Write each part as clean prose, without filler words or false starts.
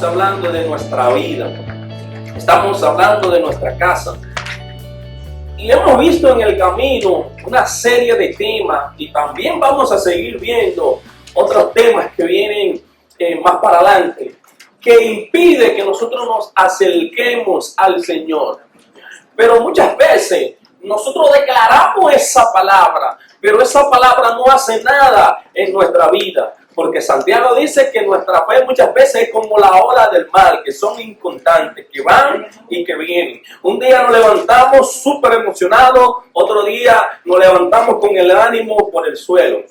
hablando de nuestra vida, estamos hablando de nuestra casa. Y hemos visto en el camino una serie de temas y también vamos a seguir viendo otros temas que vienen más para adelante, que impide que nosotros nos acerquemos al Señor. Pero muchas veces nosotros declaramos esa palabra, pero esa palabra no hace nada en nuestra vida. Porque Santiago dice que nuestra fe muchas veces es como la ola del mar, que son inconstantes, que van y que vienen. Un día nos levantamos súper emocionados, otro día nos levantamos con el ánimo por el suelo.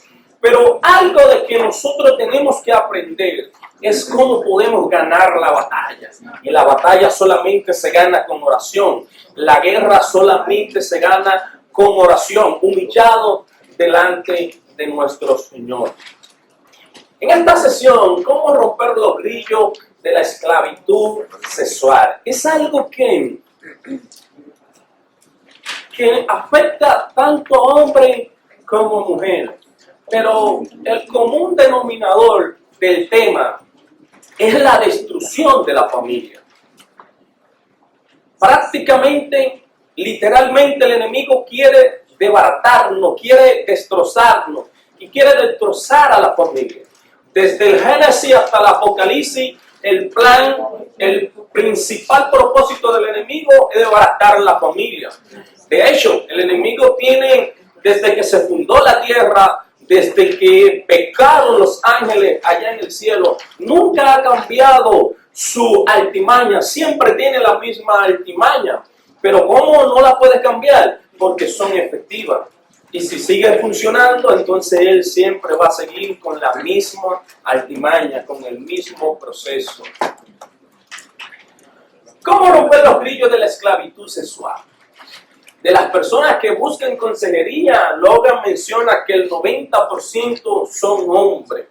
Pero algo de que nosotros tenemos que aprender es cómo podemos ganar la batalla. Y la batalla solamente se gana con oración. La guerra solamente se gana con oración, humillado delante de nuestro Señor. En esta sesión, ¿cómo romper los grillos de la esclavitud sexual? Es algo que afecta tanto a hombre como mujer. Pero el común denominador del tema es la destrucción de la familia. Prácticamente, literalmente, el enemigo quiere desbaratarnos, quiere destrozarnos y quiere destrozar a la familia. Desde el Génesis hasta el Apocalipsis, el principal propósito del enemigo es desbaratar la familia. De hecho, el enemigo tiene, desde que se fundó la tierra, desde que pecaron los ángeles allá en el cielo, nunca ha cambiado su artimaña, siempre tiene la misma artimaña. Pero ¿cómo no la puede cambiar? Porque son efectivas. Y si sigue funcionando, entonces él siempre va a seguir con la misma artimaña, con el mismo proceso. ¿Cómo romper los grillos de la esclavitud sexual? De las personas que buscan consejería, Logan menciona que el 90% son hombres.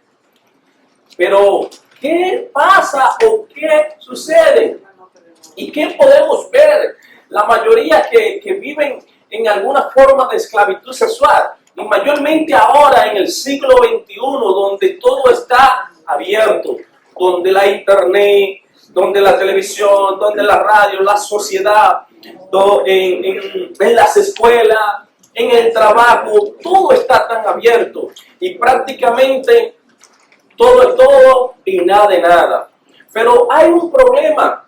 Pero, ¿qué pasa o qué sucede? ¿Y qué podemos ver? La mayoría que viven en alguna forma de esclavitud sexual, y mayormente ahora en el siglo XXI, donde todo está abierto, donde la internet, donde la televisión, donde la radio, la sociedad, en las escuelas, en el trabajo, todo está tan abierto, y prácticamente todo es todo y nada de nada. Pero hay un problema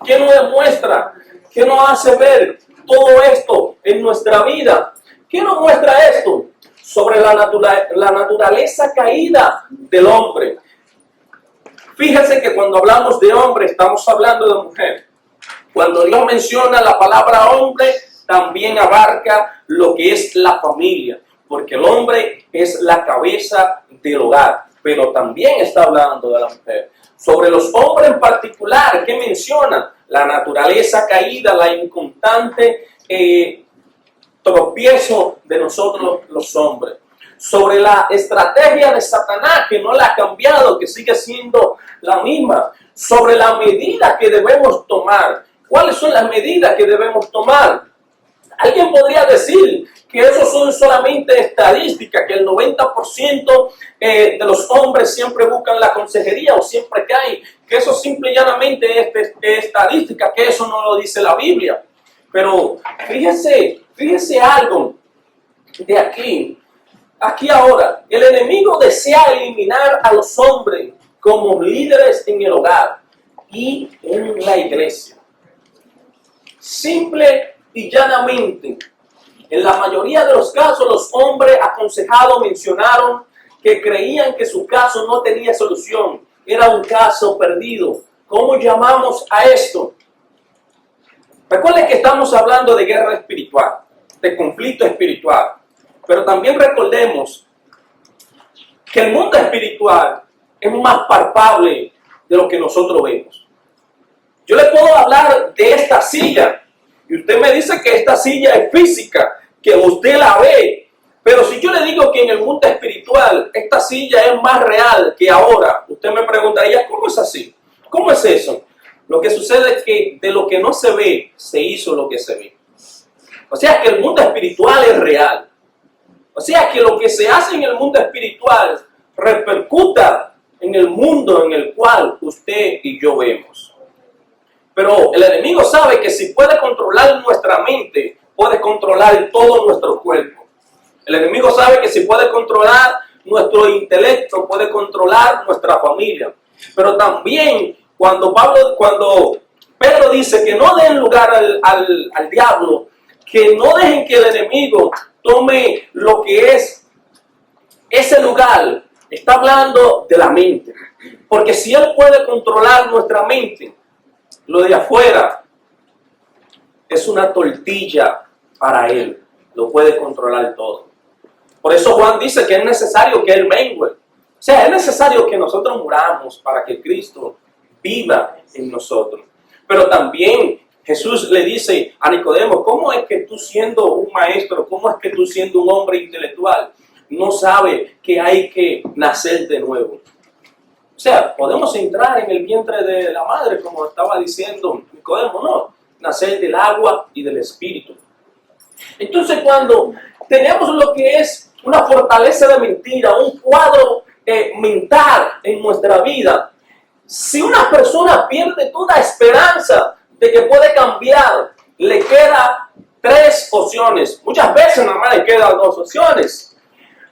que nos demuestra, que nos hace ver todo esto en nuestra vida. ¿Qué nos muestra esto? Sobre la naturaleza caída del hombre. Fíjense que cuando hablamos de hombre, estamos hablando de mujer. Cuando Dios menciona la palabra hombre, también abarca lo que es la familia. Porque el hombre es la cabeza del hogar, pero también está hablando de la mujer. Sobre los hombres en particular, ¿qué menciona? La naturaleza caída, la inconstante tropiezo de nosotros los hombres. Sobre la estrategia de Satanás, que no la ha cambiado, que sigue siendo la misma. Sobre la medida que debemos tomar. ¿Cuáles son las medidas que debemos tomar? Alguien podría decir que eso son solamente estadísticas, que el 90% de los hombres siempre buscan la consejería o siempre caen, que eso simple y llanamente es estadística, que eso no lo dice la Biblia. Pero fíjese algo de aquí. Aquí ahora, el enemigo desea eliminar a los hombres como líderes en el hogar y en la iglesia. Simple y llanamente, en la mayoría de los casos, los hombres aconsejados mencionaron que creían que su caso no tenía solución. Era un caso perdido. ¿Cómo llamamos a esto? Recuerden que estamos hablando de guerra espiritual, de conflicto espiritual. Pero también recordemos que el mundo espiritual es más palpable de lo que nosotros vemos. Yo le puedo hablar de esta silla y usted me dice que esta silla es física, que usted la ve. Pero si yo le digo que en el mundo espiritual esta silla es más real que ahora, usted me preguntaría, ¿cómo es así? ¿Cómo es eso? Lo que sucede es que de lo que no se ve, se hizo lo que se ve. O sea que el mundo espiritual es real. O sea que lo que se hace en el mundo espiritual repercuta en el mundo en el cual usted y yo vemos. Pero el enemigo sabe que si puede controlar nuestra mente, puede controlar todo nuestro cuerpo. El enemigo sabe que si puede controlar nuestro intelecto, puede controlar nuestra familia. Pero también cuando Pedro dice que no den lugar al diablo, que no dejen que el enemigo tome lo que es ese lugar, está hablando de la mente. Porque si él puede controlar nuestra mente, lo de afuera es una tortilla para él. Lo puede controlar todo. Por eso Juan dice que es necesario que él mengue. O sea, es necesario que nosotros muramos para que Cristo viva en nosotros. Pero también Jesús le dice a Nicodemo, ¿cómo es que tú siendo un maestro, cómo es que tú siendo un hombre intelectual, no sabes que hay que nacer de nuevo? O sea, podemos entrar en el vientre de la madre, como estaba diciendo Nicodemo, no, nacer del agua y del espíritu. Entonces, cuando tenemos lo que es una fortaleza de mentira, un cuadro mental en nuestra vida, si una persona pierde toda esperanza de que puede cambiar, le queda 3 opciones. Muchas veces nada más le quedan 2 opciones.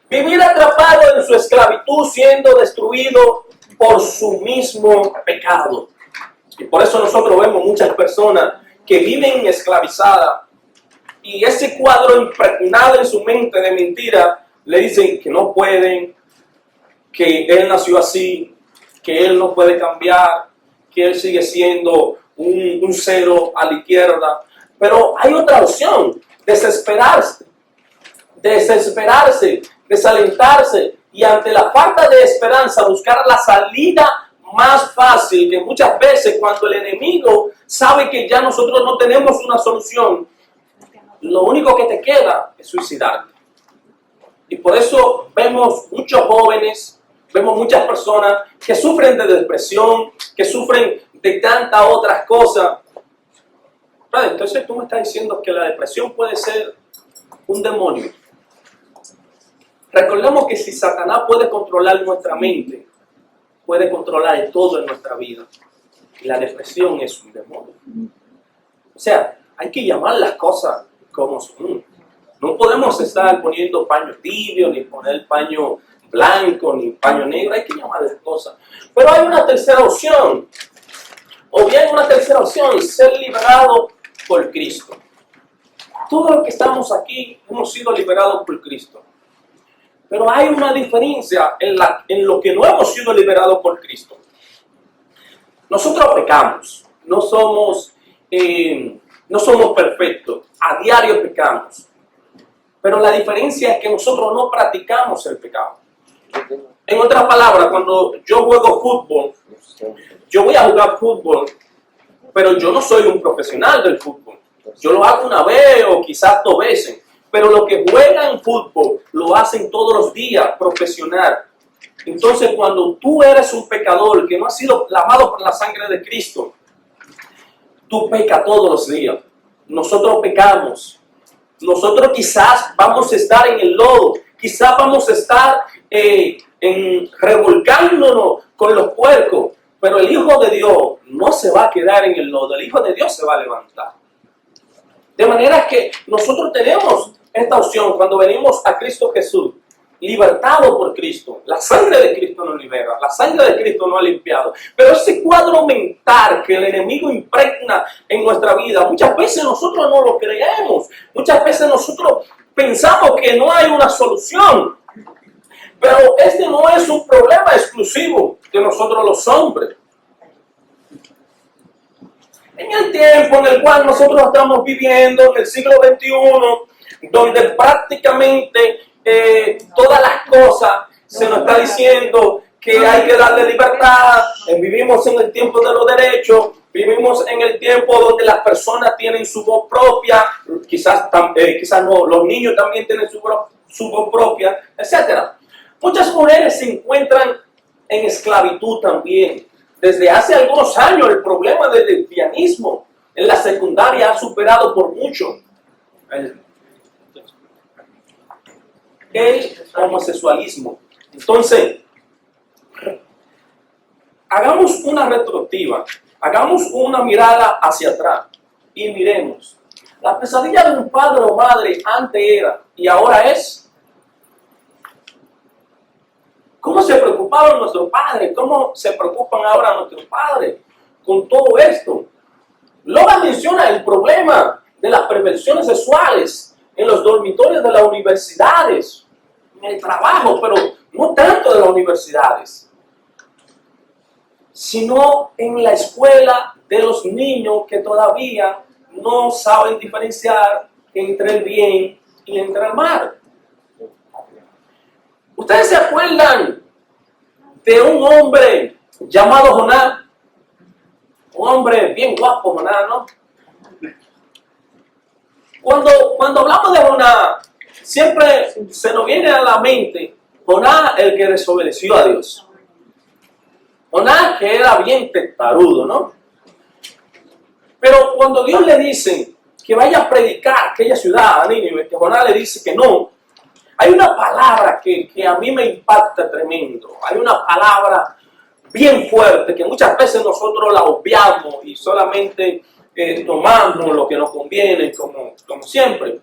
Vivir atrapado en su esclavitud, siendo destruido por su mismo pecado. Y por eso nosotros vemos muchas personas que viven esclavizadas y ese cuadro impregnado en su mente de mentira le dicen que no pueden, que él nació así, que él no puede cambiar, que él sigue siendo un cero a la izquierda. Pero hay otra opción: desesperarse, desalentarse y ante la falta de esperanza buscar la salida más fácil, que muchas veces cuando el enemigo sabe que ya nosotros no tenemos una solución, lo único que te queda es suicidarte. Y por eso vemos muchos jóvenes, vemos muchas personas que sufren de depresión, que sufren de tantas otras cosas. Entonces tú me estás diciendo que la depresión puede ser un demonio. Recordemos que si Satanás puede controlar nuestra mente, puede controlar todo en nuestra vida. Y la depresión es un demonio. O sea, hay que llamar las cosas como son. No podemos estar poniendo paño tibio, ni poner paño blanco, ni paño negro. Hay que llamar las cosas. Pero hay una tercera opción. O bien una tercera opción, ser liberado por Cristo. Todos los que estamos aquí hemos sido liberados por Cristo. Pero hay una diferencia en lo que no hemos sido liberados por Cristo. Nosotros pecamos, no somos perfectos, a diario pecamos. Pero la diferencia es que nosotros no practicamos el pecado. En otras palabras, cuando yo juego fútbol, yo voy a jugar fútbol, pero yo no soy un profesional del fútbol. Yo lo hago una vez o quizás 2 veces. Pero los que juegan fútbol lo hacen todos los días, profesional. Entonces, cuando tú eres un pecador que no ha sido lavado por la sangre de Cristo, tú pecas todos los días. Nosotros pecamos. Nosotros quizás vamos a estar en el lodo. Quizás vamos a estar revolcándonos con los puercos. Pero el Hijo de Dios no se va a quedar en el lodo. El Hijo de Dios se va a levantar. De manera que nosotros tenemos esta opción cuando venimos a Cristo Jesús, libertado por Cristo. La sangre de Cristo nos libera, la sangre de Cristo nos ha limpiado. Pero ese cuadro mental que el enemigo impregna en nuestra vida, muchas veces nosotros no lo creemos. Muchas veces nosotros pensamos que no hay una solución. Pero este no es un problema exclusivo de nosotros los hombres. En el tiempo en el cual nosotros estamos viviendo, en el siglo XXI, donde prácticamente todas las cosas se nos está diciendo que hay que darle libertad, vivimos en el tiempo de los derechos, vivimos en el tiempo donde las personas tienen su voz propia, quizás no, los niños también tienen su voz propia, etc. Muchas mujeres se encuentran en esclavitud también. Desde hace algunos años el problema del lesbianismo en la secundaria ha superado por mucho el homosexualismo. Entonces, hagamos una retrospectiva, hagamos una mirada hacia atrás y miremos. La pesadilla de un padre o madre antes era y ahora es. ¿Cómo se preocupaban nuestros padres? ¿Cómo se preocupan ahora nuestros padres con todo esto? Logan menciona el problema de las perversiones sexuales en los dormitorios de las universidades, en el trabajo, pero no tanto de las universidades, sino en la escuela de los niños que todavía no saben diferenciar entre el bien y entre el mal. ¿Ustedes se acuerdan de un hombre llamado Jonás? Un hombre bien guapo, Jonás, ¿no? Cuando hablamos de Jonás, siempre se nos viene a la mente Jonás, el que desobedeció a Dios. Jonás, que era bien testarudo, ¿no? Pero cuando Dios le dice que vaya a predicar aquella ciudad a Nínive, que Jonás le dice que no, hay una palabra que a mí me impacta tremendo. Hay una palabra bien fuerte que muchas veces nosotros la obviamos y solamente tomamos lo que nos conviene, como siempre.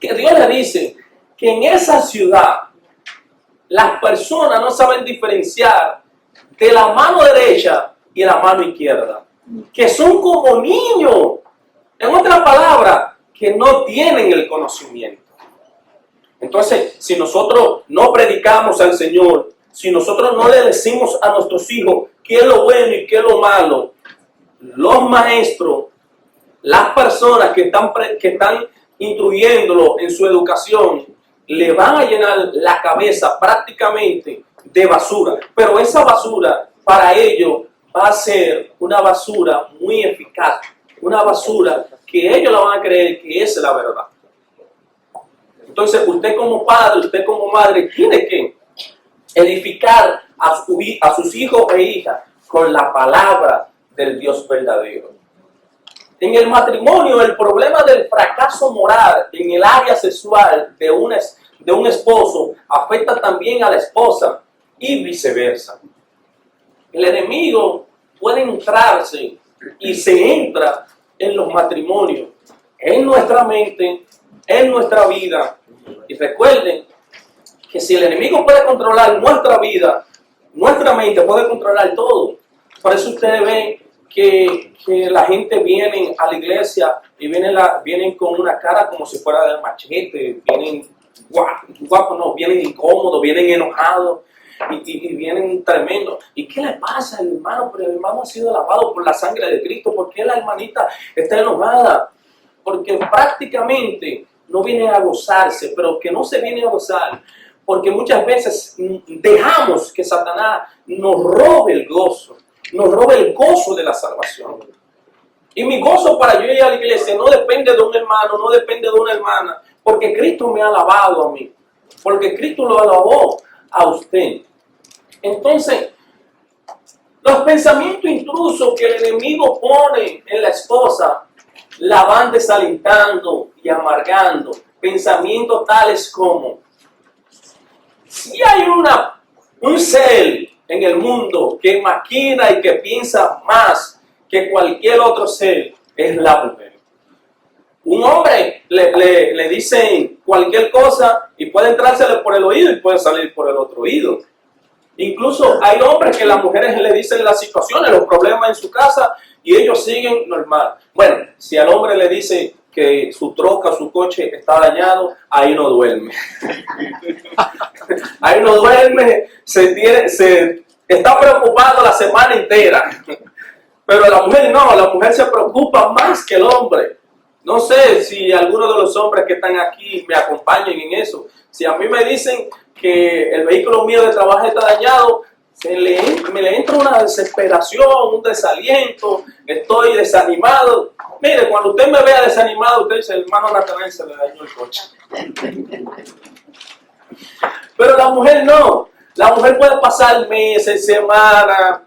Que Dios le dice que en esa ciudad las personas no saben diferenciar de la mano derecha y la mano izquierda, que son como niños. En otras palabras, que no tienen el conocimiento. Entonces, si nosotros no predicamos al Señor, si nosotros no le decimos a nuestros hijos qué es lo bueno y qué es lo malo, los maestros, las personas que están instruyéndolo en su educación, le van a llenar la cabeza prácticamente de basura. Pero esa basura para ellos va a ser una basura muy eficaz, una basura que ellos la van a creer que es la verdad. Entonces, usted como padre, usted como madre, tiene que edificar a sus hijos e hijas con la palabra del Dios verdadero. En el matrimonio, el problema del fracaso moral en el área sexual de un esposo afecta también a la esposa y viceversa. El enemigo puede entrarse y se entra en los matrimonios, en nuestra mente, en nuestra vida. Y recuerden que si el enemigo puede controlar nuestra vida, nuestra mente puede controlar todo. Por eso ustedes ven que la gente viene a la iglesia y vienen con una cara como si fuera de machete, vienen guapos, no, vienen incómodos, vienen enojados y vienen tremendos. ¿Y qué le pasa al hermano? Pero el hermano ha sido lavado por la sangre de Cristo. ¿Por qué la hermanita está enojada? Porque prácticamente no viene a gozarse, pero que no se viene a gozar, porque muchas veces dejamos que Satanás nos robe el gozo de la salvación. Y mi gozo para yo ir a la iglesia no depende de un hermano, no depende de una hermana, porque Cristo me ha alabado a mí, porque Cristo lo alabó a usted. Entonces, los pensamientos intrusos que el enemigo pone en la esposa la van desalentando y amargando. Pensamientos tales como: si hay un ser en el mundo que maquina y que piensa más que cualquier otro ser, es la mujer. Un hombre le dicen cualquier cosa y puede entrársele por el oído y puede salir por el otro oído. Incluso hay hombres que las mujeres le dicen las situaciones, los problemas en su casa, y ellos siguen normal. Bueno, si al hombre le dice que su troca, su coche está dañado, ahí no duerme. Ahí no duerme, está preocupado la semana entera. Pero la mujer no, la mujer se preocupa más que el hombre. No sé si algunos de los hombres que están aquí me acompañan en eso. Si a mí me dicen que el vehículo mío de trabajo está dañado, me le entra una desesperación, un desaliento, estoy desanimado. Mire, cuando usted me vea desanimado, usted dice: hermano Natanael, se le dañó el coche. Pero la mujer no. La mujer puede pasar meses, semanas,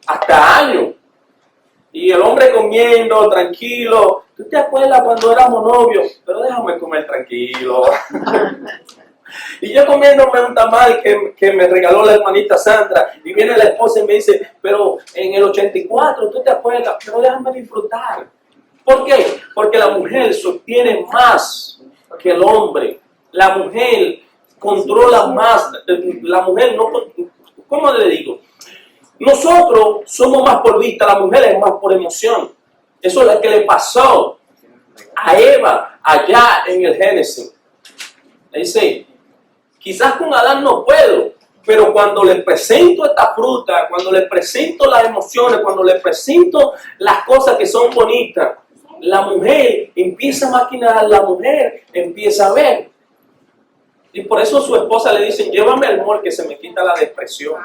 hasta años. Y el hombre comiendo, tranquilo. ¿Tú te acuerdas cuando éramos novios? Pero déjame comer tranquilo. Y yo comiéndome un tamal que me regaló la hermanita Sandra, y viene la esposa y me dice, pero en el 84, ¿tú te acuerdas? Pero déjame disfrutar. ¿Por qué? Porque la mujer sostiene más que el hombre. La mujer controla más. La mujer no... ¿Cómo le digo? Nosotros somos más por vista, la mujer es más por emoción. Eso es lo que le pasó a Eva allá en el Génesis. Le dice, quizás con Adán no puedo, pero cuando le presento esta fruta, cuando le presento las emociones, cuando le presento las cosas que son bonitas, la mujer empieza a maquinar, la mujer empieza a ver. Y por eso su esposa le dice, llévame al mall que se me quita la depresión.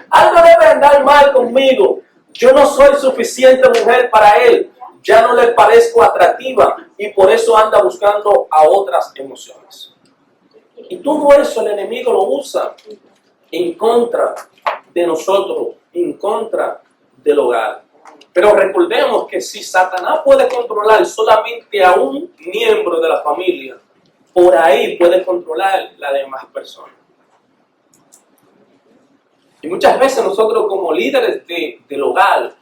Algo debe andar mal conmigo. Yo no soy suficiente mujer para él. Ya no le parezco atractiva y por eso anda buscando a otras emociones. Y todo eso el enemigo lo usa en contra de nosotros, en contra del hogar. Pero recordemos que si Satanás puede controlar solamente a un miembro de la familia, por ahí puede controlar las demás personas. Y muchas veces nosotros como líderes del hogar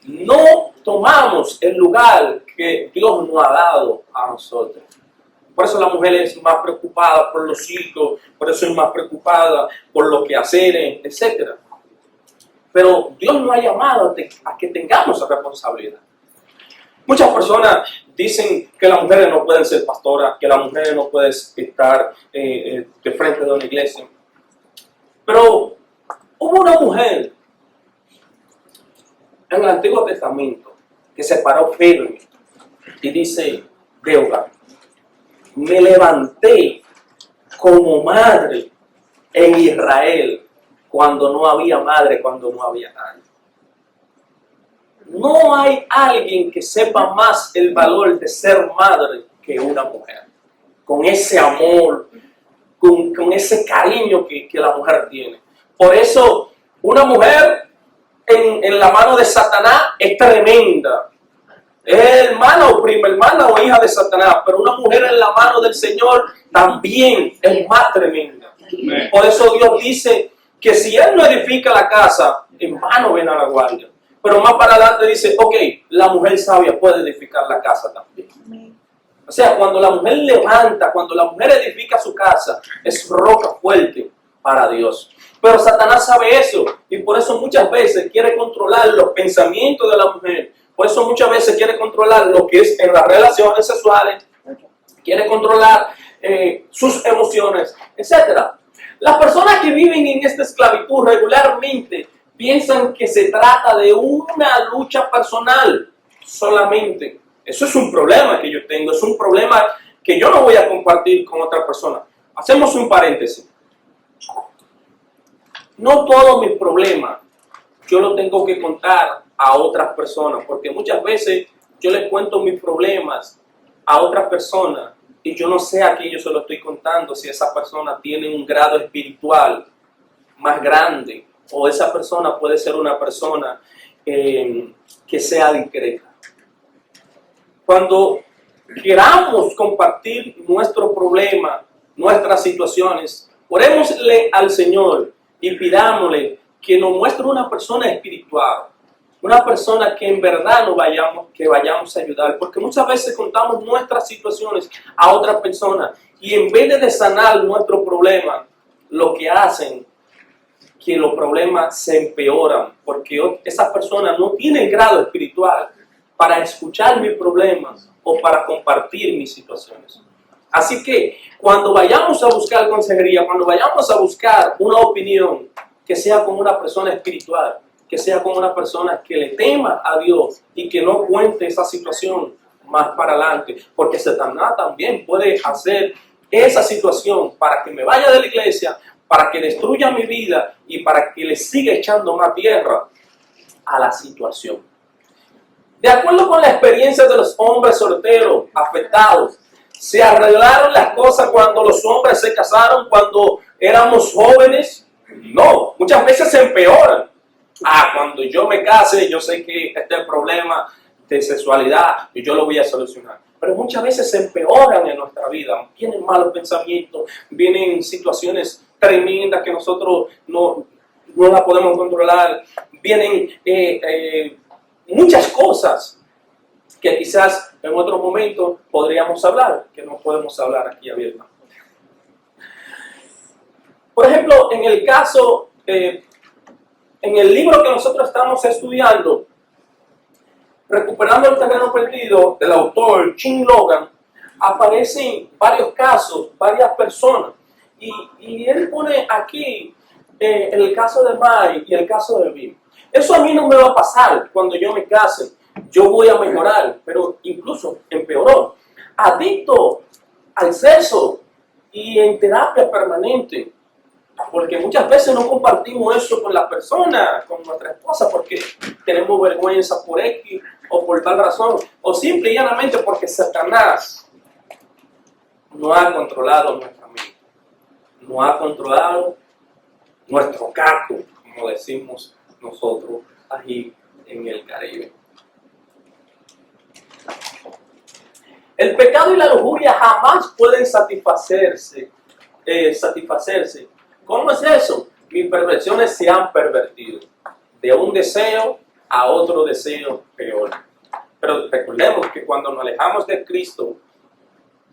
no tomamos el lugar que Dios nos ha dado a nosotros. Por eso la mujer es más preocupada por los hijos, por eso es más preocupada por lo que hacer, etc. Pero Dios nos ha llamado a que tengamos esa responsabilidad. Muchas personas dicen que las mujeres no pueden ser pastoras, que las mujeres no pueden estar de frente de una iglesia. Pero hubo una mujer en el Antiguo Testamento que se paró firme y dice, de hogar, me levanté como madre en Israel cuando no había madre, cuando no había nadie. No hay alguien que sepa más el valor de ser madre que una mujer. Con ese amor, con ese cariño que la mujer tiene. Por eso, una mujer en la mano de Satanás es tremenda. Es hermana o prima hermana o hija de Satanás. Pero una mujer en la mano del Señor también es más tremenda. Por eso Dios dice que si Él no edifica la casa, en vano ven a la guardia. Pero más para adelante dice, ok, la mujer sabia puede edificar la casa también. O sea, cuando la mujer levanta, cuando la mujer edifica su casa, es roca fuerte para Dios. Pero Satanás sabe eso y por eso muchas veces quiere controlar los pensamientos de la mujer. Por eso muchas veces quiere controlar lo que es en las relaciones sexuales, quiere controlar sus emociones, etc. Las personas que viven en esta esclavitud regularmente piensan que se trata de una lucha personal solamente. Eso es un problema que yo tengo, es un problema que yo no voy a compartir con otra persona. Hacemos un paréntesis. No todos mis problemas yo los tengo que contar a otras personas, porque muchas veces yo les cuento mis problemas a otras personas y yo no sé a quién yo se lo estoy contando, si esa persona tiene un grado espiritual más grande o esa persona puede ser una persona que sea discreta. Cuando queramos compartir nuestro problema, nuestras situaciones, orémosle al Señor y pidámosle que nos muestre una persona espiritual, una persona que en verdad vayamos a ayudar, porque muchas veces contamos nuestras situaciones a otras personas y en vez de sanar nuestro problema, lo que hacen que los problemas se empeoran, porque esas personas no tienen grado espiritual para escuchar mis problemas o para compartir mis situaciones. Así que cuando vayamos a buscar consejería, cuando vayamos a buscar una opinión, que sea con una persona espiritual, que sea con una persona que le tema a Dios y que no cuente esa situación más para adelante, porque Satanás también puede hacer esa situación para que me vaya de la iglesia, para que destruya mi vida y para que le siga echando más tierra a la situación. De acuerdo con la experiencia de los hombres solteros afectados, ¿se arreglaron las cosas cuando los hombres se casaron, cuando éramos jóvenes? No, muchas veces se empeoran. Cuando yo me case, yo sé que este es el problema de sexualidad y yo lo voy a solucionar. pero muchas veces se empeoran en nuestra vida. Vienen malos pensamientos, vienen situaciones tremendas que nosotros no la podemos controlar, vienen muchas cosas que quizás en otro momento podríamos hablar, que no podemos hablar aquí abiertamente. Por ejemplo, en el caso, en el libro que nosotros estamos estudiando, Recuperando el terreno perdido, del autor Jim Logan, aparecen varios casos, varias personas, y él pone aquí el caso de Mike y el caso de Bill. Eso a mí no me va a pasar cuando yo me case. Yo voy a mejorar, pero incluso empeoró. Adicto al sexo y en terapia permanente. Porque muchas veces no compartimos eso con la persona, con nuestra esposa, porque tenemos vergüenza por X o por tal razón, o simple y llanamente porque Satanás no ha controlado nuestra mente, no ha controlado nuestro caco, como decimos nosotros aquí en el Caribe. El pecado y la lujuria jamás pueden satisfacerse. ¿Cómo es eso? Mis perversiones se han pervertido de un deseo a otro deseo peor. Pero recordemos que cuando nos alejamos de Cristo,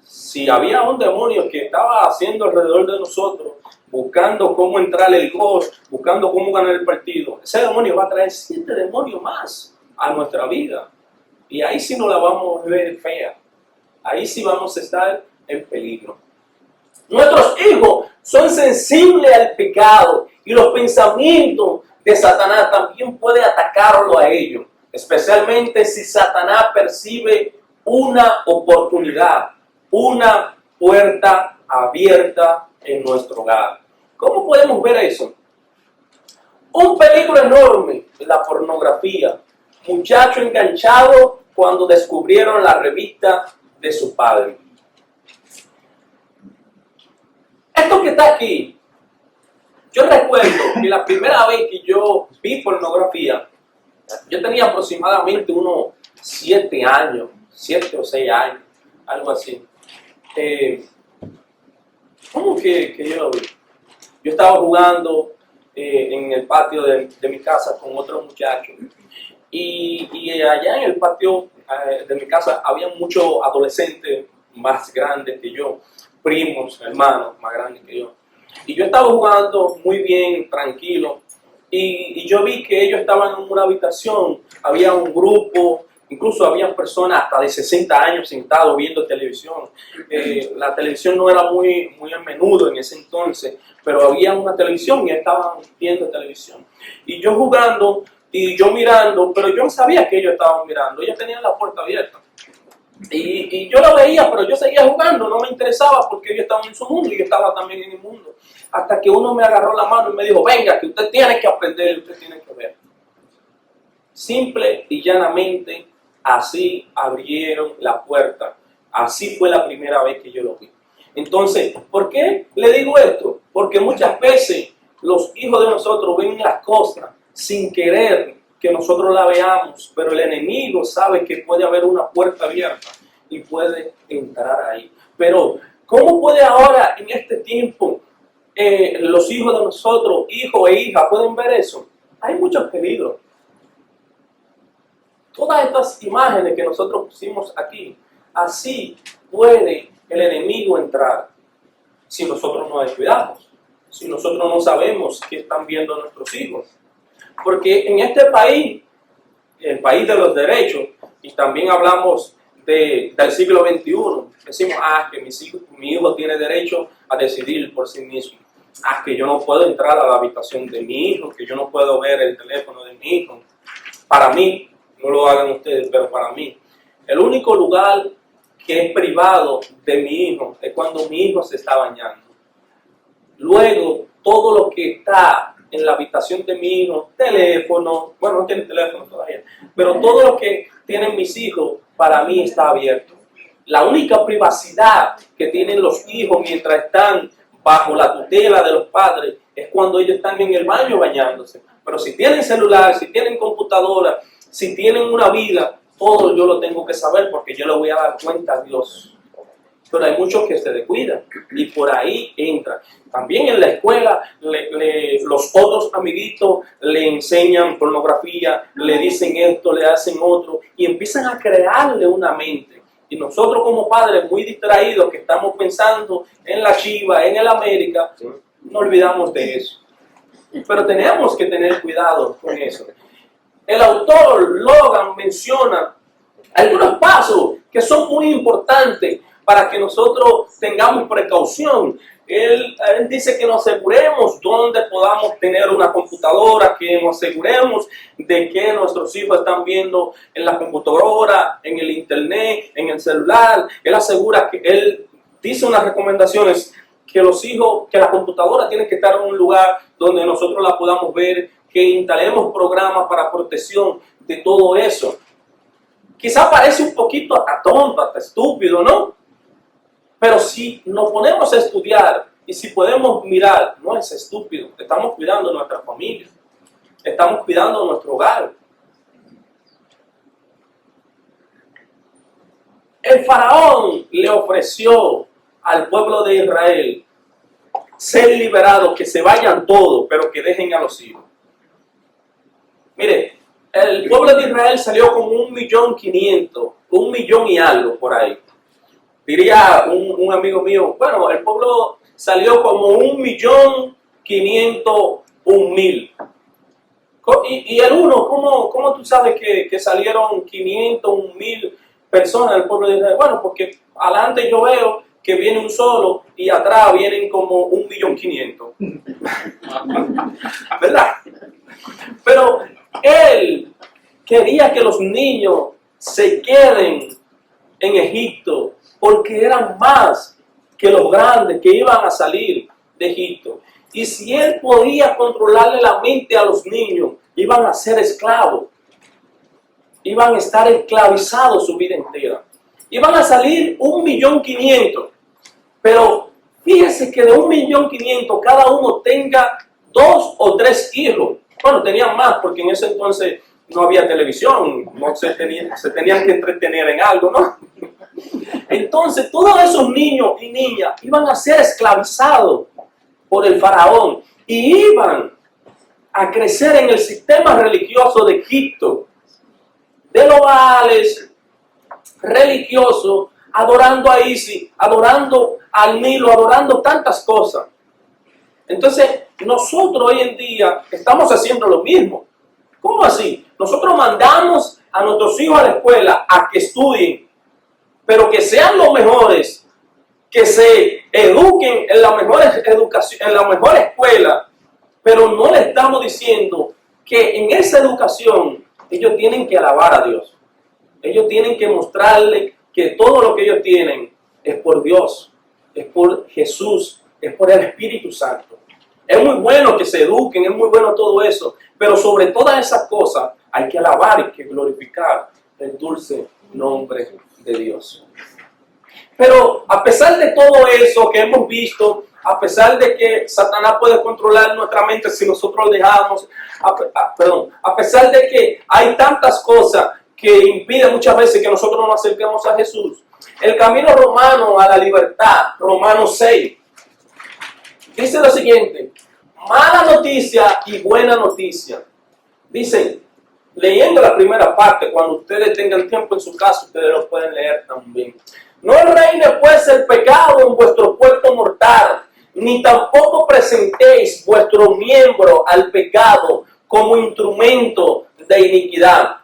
si había un demonio que estaba haciendo alrededor de nosotros, buscando cómo entrar el gol, buscando cómo ganar el partido, ese demonio va a traer 7 demonios más a nuestra vida. Y ahí sí nos la vamos a ver fea. Ahí sí vamos a estar en peligro. Nuestros hijos son sensibles al pecado y los pensamientos de Satanás también pueden atacarlo a ellos, especialmente si Satanás percibe una oportunidad, una puerta abierta en nuestro hogar. ¿Cómo podemos ver eso? Un peligro enorme, la pornografía. Muchacho enganchado cuando descubrieron la revista de su padre. Esto que está aquí, yo recuerdo que la primera vez que yo vi pornografía, yo tenía aproximadamente unos 7 años, 7 o 6 años, algo así. ¿Cómo que yo lo vi? Yo estaba jugando en el patio de mi casa con otros muchachos, y allá en el patio de mi casa había muchos adolescentes más grandes que yo, primos, hermanos más grandes que yo. Y yo estaba jugando muy bien, tranquilo, y yo vi que ellos estaban en una habitación, había un grupo, incluso había personas hasta de 60 años sentados viendo televisión. La televisión no era muy a menudo en ese entonces, pero había una televisión y estaban viendo televisión. Y yo jugando y yo mirando, pero yo no sabía que ellos estaban mirando, ellos tenían la puerta abierta. Y yo lo veía, pero yo seguía jugando, no me interesaba porque ellos estaban en su mundo y yo estaba también en mi mundo. Hasta que uno me agarró la mano y me dijo, venga, que usted tiene que aprender, usted tiene que ver. Simple y llanamente, así abrieron la puerta. Así fue la primera vez que yo lo vi. Entonces, ¿por qué le digo esto? Porque muchas veces los hijos de nosotros ven las cosas sin querer que nosotros la veamos, pero el enemigo sabe que puede haber una puerta abierta y puede entrar ahí. Pero, ¿cómo puede ahora, en este tiempo, los hijos de nosotros, hijos e hijas, pueden ver eso? Hay muchos peligros. Todas estas imágenes que nosotros pusimos aquí, así puede el enemigo entrar si nosotros no descuidamos, si nosotros no sabemos qué están viendo nuestros hijos. Porque en este país, el país de los derechos, y también hablamos del siglo XXI, decimos, que mi hijo tiene derecho a decidir por sí mismo. Que yo no puedo entrar a la habitación de mi hijo, que yo no puedo ver el teléfono de mi hijo. Para mí, no lo hagan ustedes, pero para mí, el único lugar que es privado de mi hijo es cuando mi hijo se está bañando. Luego, todo lo que está en la habitación de mi hijo, teléfono, bueno, no tiene teléfono todavía, pero todo lo que tienen mis hijos, para mí está abierto. La única privacidad que tienen los hijos mientras están bajo la tutela de los padres es cuando ellos están en el baño bañándose. Pero si tienen celular, si tienen computadora, si tienen una vida, todo yo lo tengo que saber porque yo le voy a dar cuenta a Dios. Pero hay muchos que se descuidan y por ahí entran. También en la escuela los otros amiguitos le enseñan pornografía, le dicen esto, le hacen otro y empiezan a crearle una mente. Y nosotros como padres muy distraídos que estamos pensando en la Chiva, en el América, no olvidamos de eso. Pero tenemos que tener cuidado con eso. El autor Logan menciona algunos pasos que son muy importantes para que nosotros tengamos precaución. Él dice que nos aseguremos donde podamos tener una computadora, que nos aseguremos de que nuestros hijos están viendo en la computadora, en el internet, en el celular. Él dice unas recomendaciones que los hijos, que la computadora tiene que estar en un lugar donde nosotros la podamos ver, que instalemos programas para protección de todo eso. Quizá parece un poquito hasta tonto, hasta estúpido, ¿no? Pero si nos ponemos a estudiar y si podemos mirar, no es estúpido. Estamos cuidando de nuestra familia. Estamos cuidando de nuestro hogar. El faraón le ofreció al pueblo de Israel ser liberado, que se vayan todos, pero que dejen a los hijos. Mire, el pueblo de Israel salió con 1.500.000, 1 millón y algo por ahí. Diría un amigo mío, bueno, el pueblo salió como 1.501.000. Y el uno, ¿cómo tú sabes que salieron 501.000 personas del pueblo de Israel? Bueno, porque adelante yo veo que viene un solo y atrás vienen como 1.500.000. ¿Verdad? Pero él quería que los niños se queden en Egipto porque eran más que los grandes que iban a salir de Egipto. Y si él podía controlarle la mente a los niños, iban a ser esclavos. Iban a estar esclavizados su vida entera. Iban a salir 1.500.000. Pero fíjese que de 1.500.000 cada uno tenga 2 o 3 hijos. Bueno, tenían más porque en ese entonces no había televisión, no se tenían que entretener en algo, ¿no? Entonces todos esos niños y niñas iban a ser esclavizados por el faraón y iban a crecer en el sistema religioso de Egipto, de los Baales religiosos, adorando a Isis, adorando al Nilo, adorando tantas cosas. Entonces, nosotros hoy en día estamos haciendo lo mismo. ¿Cómo así? Nosotros mandamos a nuestros hijos a la escuela a que estudien, pero que sean los mejores, que se eduquen en la mejor educación, en la mejor escuela, pero no le estamos diciendo que en esa educación ellos tienen que alabar a Dios. Ellos tienen que mostrarle que todo lo que ellos tienen es por Dios, es por Jesús, es por el Espíritu Santo. Es muy bueno que se eduquen, es muy bueno todo eso, pero sobre todas esas cosas hay que alabar y que glorificar el dulce nombre de Dios. Pero a pesar de todo eso que hemos visto, a pesar de que Satanás puede controlar nuestra mente si nosotros lo dejamos, a pesar de que hay tantas cosas que impiden muchas veces que nosotros nos acerquemos a Jesús, el camino romano a la libertad, Romanos 6, dice lo siguiente: mala noticia y buena noticia. Dice, leyendo la primera parte, cuando ustedes tengan tiempo en su casa, ustedes lo pueden leer también. No reine pues el pecado en vuestro cuerpo mortal, ni tampoco presentéis vuestro miembro al pecado como instrumento de iniquidad.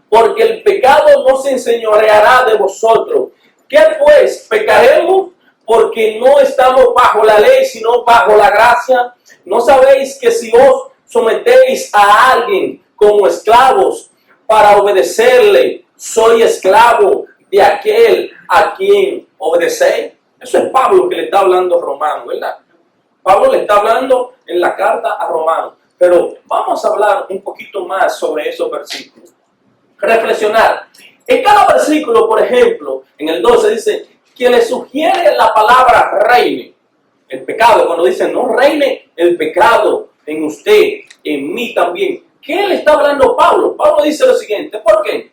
Porque el pecado no se enseñoreará de vosotros. ¿Qué pues? ¿Pecaremos? Porque no estamos bajo la ley, sino bajo la gracia. ¿No sabéis que si os sometéis a alguien como esclavos para obedecerle, soy esclavo de aquel a quien obedecéis? Eso es Pablo que le está hablando a Romanos, ¿verdad? Pablo le está hablando en la carta a Romanos. Pero vamos a hablar un poquito más sobre esos versículos. Reflexionar. En cada versículo, por ejemplo, en el 12 dice que le sugiere la palabra reine. El pecado, cuando dice no reine el pecado en usted, en mí también. ¿Qué le está hablando Pablo? Pablo dice lo siguiente: ¿por qué?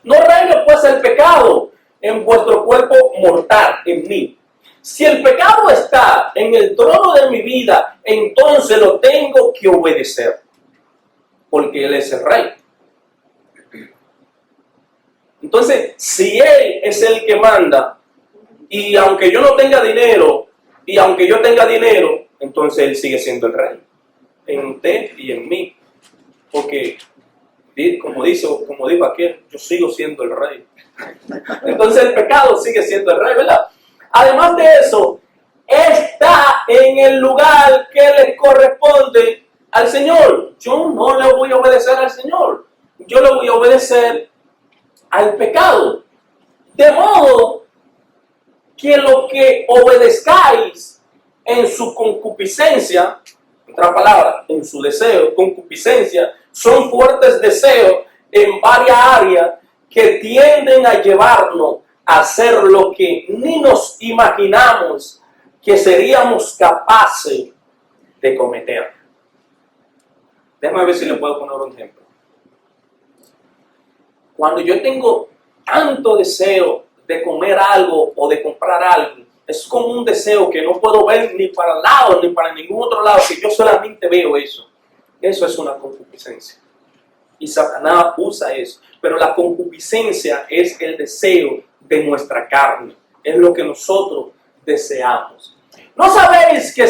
No reine pues el pecado en vuestro cuerpo mortal, en mí. Si el pecado está en el trono de mi vida, entonces lo tengo que obedecer, porque Él es el Rey. Entonces, si Él es el que manda, y aunque yo no tenga dinero, y aunque yo tenga dinero, entonces Él sigue siendo el Rey, en usted y en mí. Porque, como dijo aquel, yo sigo siendo el Rey. Entonces el pecado sigue siendo el Rey, ¿verdad? Además de eso, está en el lugar que le corresponde al Señor. Yo no le voy a obedecer al Señor. Yo le voy a obedecer al pecado. De modo que lo que obedezcáis en su concupiscencia, en otra palabra, en su deseo, concupiscencia, son fuertes deseos en varias áreas que tienden a llevarnos a hacer lo que ni nos imaginamos que seríamos capaces de cometer. Déjame ver si le puedo poner un ejemplo. Cuando yo tengo tanto deseo de comer algo o de comprar algo, es como un deseo que no puedo ver ni para el lado ni para ningún otro lado, que yo solamente veo eso. Eso es una concupiscencia. Y Satanás usa eso. Pero la concupiscencia es el deseo de nuestra carne. Es lo que nosotros deseamos. ¿No sabéis que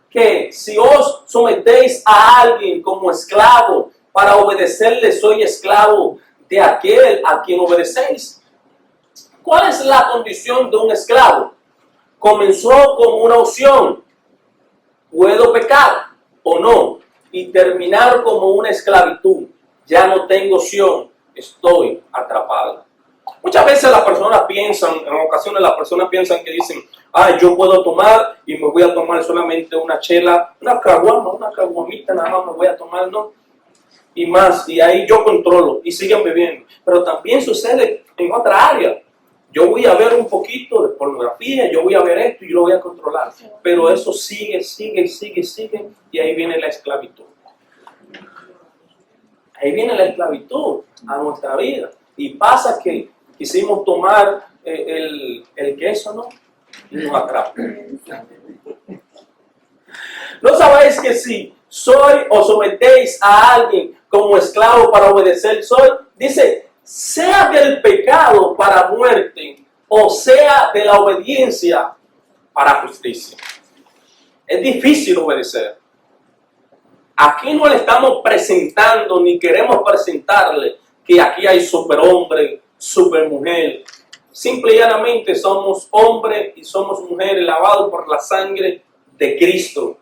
que si os sometéis a alguien como esclavo para obedecerle, soy esclavo de aquel a quien obedecéis? ¿Cuál es la condición de un esclavo? Comenzó como una opción. ¿Puedo pecar o no? Y terminar como una esclavitud. Ya no tengo opción, estoy atrapado. Muchas veces las personas piensan, en ocasiones las personas piensan que dicen, yo puedo tomar y me voy a tomar solamente una chela, una caguamita, nada más me voy a tomar, ¿no? Y más, y ahí yo controlo y siguen bebiendo. Pero también sucede en otra área. Yo voy a ver un poquito de pornografía, yo voy a ver esto y yo lo voy a controlar. Pero eso sigue, y ahí viene la esclavitud. Ahí viene la esclavitud a nuestra vida. Y pasa que quisimos tomar el queso, ¿no? Y nos atrapa. ¿No sabéis que si soy o sometéis a alguien como esclavo para obedecer soy? Dice, sea del pecado para muerte o sea de la obediencia para justicia. Es difícil obedecer. Aquí no le estamos presentando ni queremos presentarle que aquí hay superhombre, supermujer. Simple y llanamente somos hombres y somos mujeres lavados por la sangre de Cristo,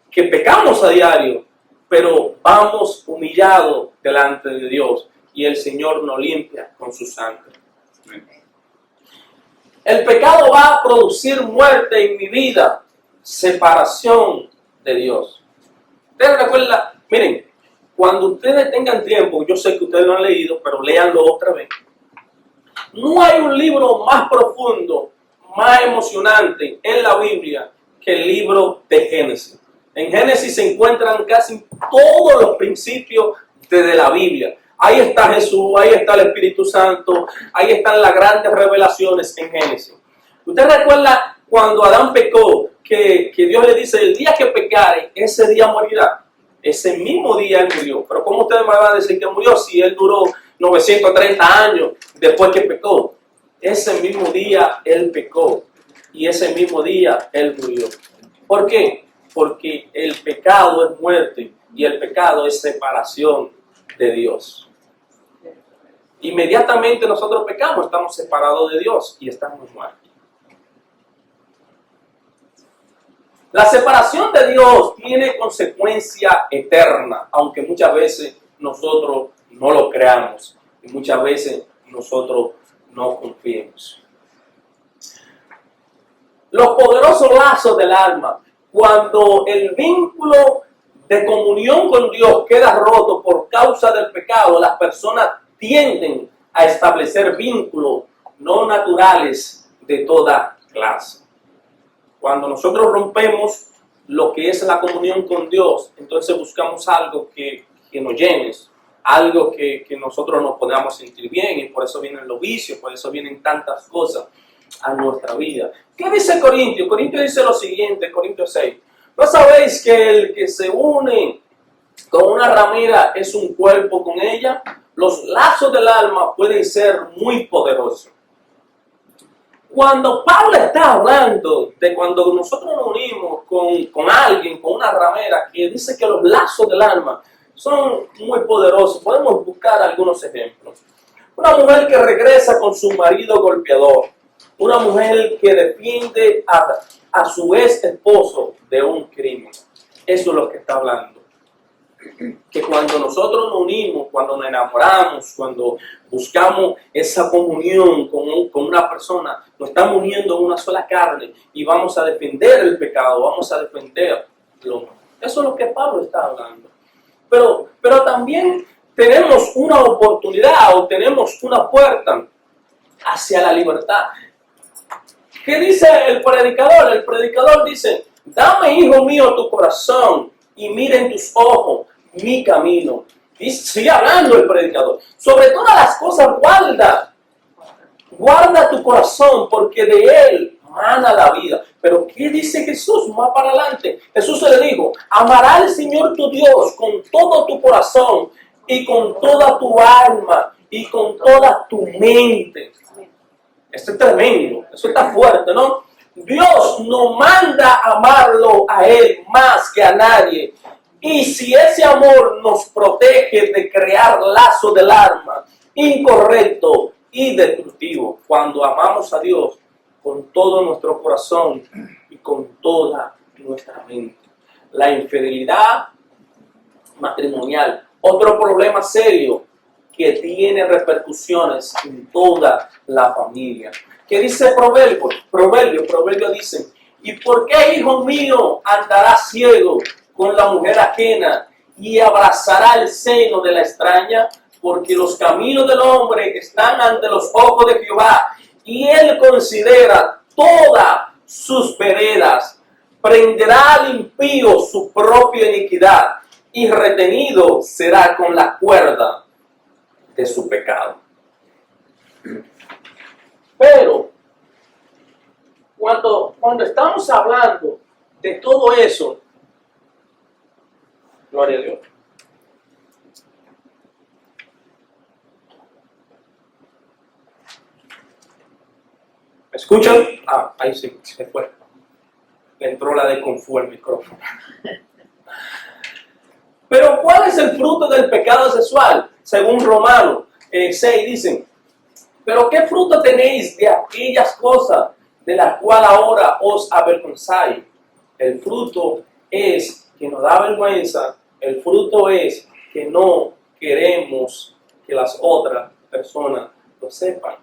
que pecamos a diario, pero vamos humillados delante de Dios y el Señor nos limpia con su sangre. El pecado va a producir muerte en mi vida, separación de Dios. Ustedes recuerdan, miren, cuando ustedes tengan tiempo, yo sé que ustedes lo han leído, pero léanlo otra vez. No hay un libro más profundo, más emocionante en la Biblia que el libro de Génesis. En Génesis se encuentran casi todos los principios de la Biblia. Ahí está Jesús, ahí está el Espíritu Santo, ahí están las grandes revelaciones en Génesis. ¿Usted recuerda cuando Adán pecó, que Dios le dice, el día que pecare, ese día morirá? Ese mismo día él murió. Pero ¿cómo ustedes me van a decir que murió si él duró 930 años después que pecó? Ese mismo día él pecó y ese mismo día él murió. ¿Por qué? Porque el pecado es muerte y el pecado es separación de Dios. Inmediatamente nosotros pecamos, estamos separados de Dios y estamos muertos. La separación de Dios tiene consecuencia eterna, aunque muchas veces nosotros no lo creamos y muchas veces nosotros no confiemos. Los poderosos lazos del alma, cuando el vínculo de comunión con Dios queda roto por causa del pecado, las personas tienden a establecer vínculos no naturales de toda clase. Cuando nosotros rompemos lo que es la comunión con Dios, entonces buscamos algo que nos llene, algo que nosotros nos podamos sentir bien, y por eso vienen los vicios, por eso vienen tantas cosas a nuestra vida. ¿Qué dice Corintios? Corintios dice lo siguiente, Corintios 6. ¿No sabéis que el que se une con una ramera es un cuerpo con ella? Los lazos del alma pueden ser muy poderosos. Cuando Pablo está hablando de cuando nosotros nos unimos con alguien, con una ramera, que dice que los lazos del alma son muy poderosos, podemos buscar algunos ejemplos. Una mujer que regresa con su marido golpeador, una mujer que defiende a su ex esposo de un crimen. Eso es lo que está hablando. Que cuando nosotros nos unimos, cuando nos enamoramos, cuando buscamos esa comunión con una persona, nos estamos uniendo en una sola carne y vamos a defender el pecado, vamos a defenderlo. Eso es lo que Pablo está hablando. Pero también tenemos una oportunidad o tenemos una puerta hacia la libertad. ¿Qué dice el predicador? El predicador dice: dame, hijo mío, tu corazón y mira en tus ojos mi camino. Y sigue hablando el predicador. Sobre todas las cosas guarda tu corazón, porque de él mana la vida. Pero ¿qué dice Jesús más para adelante? Jesús se le dijo: amará al Señor tu Dios con todo tu corazón y con toda tu alma y con toda tu mente. Esto es tremendo, eso está fuerte, ¿no? Dios nos manda a amarlo a Él más que a nadie. Y si ese amor nos protege de crear lazos del alma incorrecto y destructivo, cuando amamos a Dios con todo nuestro corazón y con toda nuestra mente. La infidelidad matrimonial, otro problema serio que tiene repercusiones en toda la familia. ¿Qué dice Proverbio dice: ¿y por qué, hijo mío, andarás ciego con la mujer ajena y abrazará el seno de la extraña? Porque los caminos del hombre están ante los ojos de Jehová, y él considera todas sus veredas. Prenderá al impío su propia iniquidad, y retenido será con la cuerda de su pecado. Pero cuando estamos hablando de todo eso, gloria a Dios, ¿me escuchan? Ahí sí, se fue. Le entró la de confort al micrófono. Pero ¿cuál es el fruto del pecado sexual? Según Romanos 6 dicen: pero ¿qué fruto tenéis de aquellas cosas de las cuales ahora os avergonzáis? El fruto es que nos da vergüenza, el fruto es que no queremos que las otras personas lo sepan.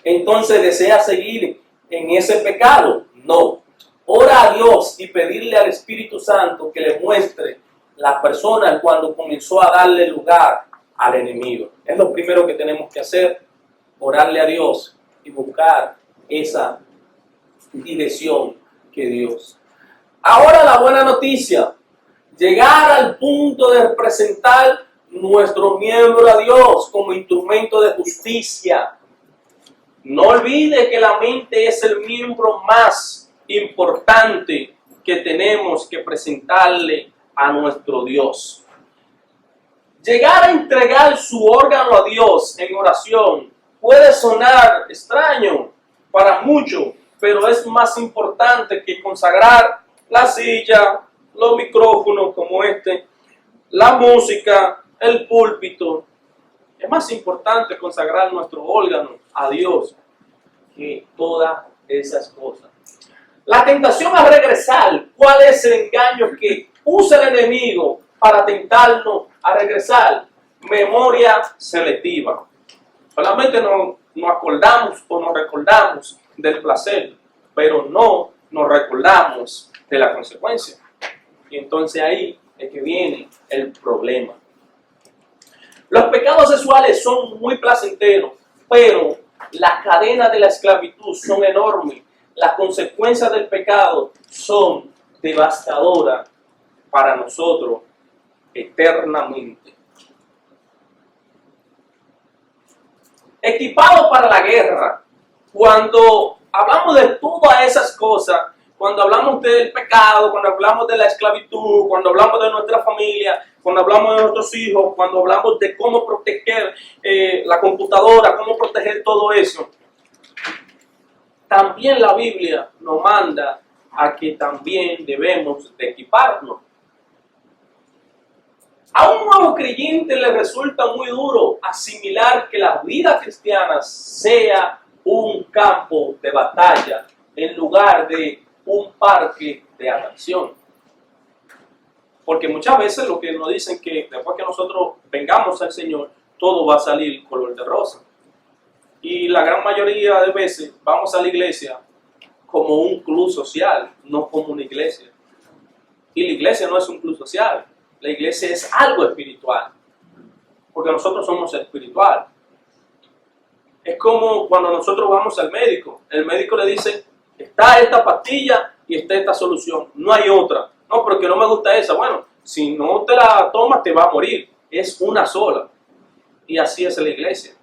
Entonces, ¿desea seguir en ese pecado? No. Ora a Dios y pedirle al Espíritu Santo que le muestre la persona cuando comenzó a darle lugar al enemigo. Es lo primero que tenemos que hacer: orarle a Dios y buscar esa dirección que Dios. Ahora la buena noticia: llegar al punto de presentar nuestro miembro a Dios como instrumento de justicia. No olvide que la mente es el miembro más importante que tenemos que presentarle a nuestro Dios. Llegar a entregar su órgano a Dios en oración puede sonar extraño para muchos, pero es más importante que consagrar la silla, los micrófonos como este, la música, el púlpito. Es más importante consagrar nuestro órgano a Dios que todas esas cosas. La tentación a regresar. ¿Cuál es el engaño que usa el enemigo para tentarnos a regresar? Memoria selectiva. Solamente nos acordamos o nos recordamos del placer, pero no nos recordamos de la consecuencia. Y entonces ahí es que viene el problema. Los pecados sexuales son muy placenteros, pero las cadenas de la esclavitud son enormes. Las consecuencias del pecado son devastadoras para nosotros eternamente. Equipado para la guerra. Cuando hablamos de todas esas cosas, cuando hablamos del pecado, cuando hablamos de la esclavitud, cuando hablamos de nuestra familia, cuando hablamos de nuestros hijos, cuando hablamos de cómo proteger la computadora, cómo proteger todo eso, también la Biblia nos manda a que también debemos de equiparnos. A un nuevo creyente le resulta muy duro asimilar que la vida cristiana sea un campo de batalla en lugar de un parque de atracción. Porque muchas veces lo que nos dicen que después que nosotros vengamos al Señor, todo va a salir color de rosa. Y la gran mayoría de veces vamos a la iglesia como un club social, no como una iglesia. Y la iglesia no es un club social, la iglesia es algo espiritual. Porque nosotros somos espiritual. Es como cuando nosotros vamos al médico. El médico le dice, está esta pastilla y está esta solución. No hay otra. No, porque no me gusta esa. Bueno, si no te la tomas te va a morir. Es una sola. Y así es la iglesia.